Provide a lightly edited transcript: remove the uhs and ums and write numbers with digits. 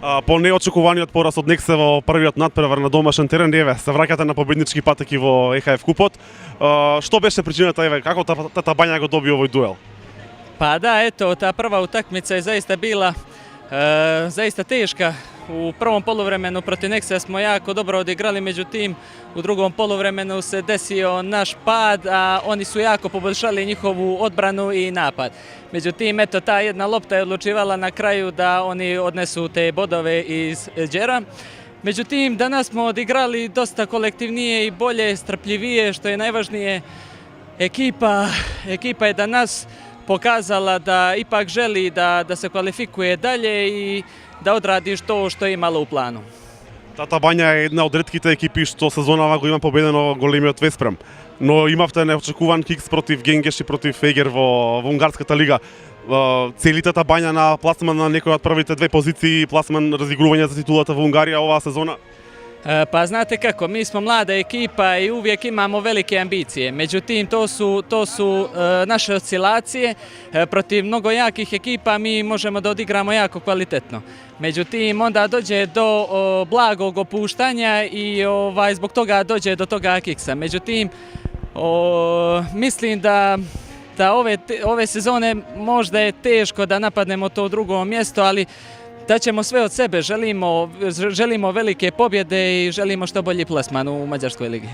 По неочекуваниот пораз од Нексе во првиот надпревар на домашен терен, еве, се враќате на победнички патеки во ЕХФ купот. Што беше причината, еве, како Тата Бања го доби овој дуел? Pa da, eto, ta prva utakmica je zaista bila zaista teška. U prvom poluvremenu protiv Nexa smo jako dobro odigrali, međutim u drugom poluvremenu se desio naš pad, a oni su jako poboljšali njihovu odbranu i napad. Međutim, eto, ta jedna lopta je odlučivala na kraju da oni odnesu te bodove iz Đera. Međutim, danas smo odigrali dosta kolektivnije i bolje, strpljivije, što je najvažnije. Ekipa je danas pokazala da ipak želi da se kvalifikuje dalje i da odradi što je imala u planu. Тата Бања е една од ретките екипи што сезонава го има победено големиот Веспрем. Но имавте неочекуван кикс против Генгеш и против Егер во унгарската лига. Цели Тата Бања на пласман на некој од првите две позиции, пласман разигрување за титулата во Унгарија оваа сезона? Pa znate kako, mi smo mlada ekipa i uvijek imamo velike ambicije. Međutim, to su naše oscilacije. Protiv mnogo jakih ekipa mi možemo da odigramo jako kvalitetno. Međutim, onda dođe do blagog opuštanja i zbog toga dođe do toga kiksa. Međutim, mislim da ove sezone možda je teško da napadnemo to drugo mjesto, ali daćemo sve od sebe, želimo velike pobjede i želimo što bolji plasman u Mađarskoj ligi.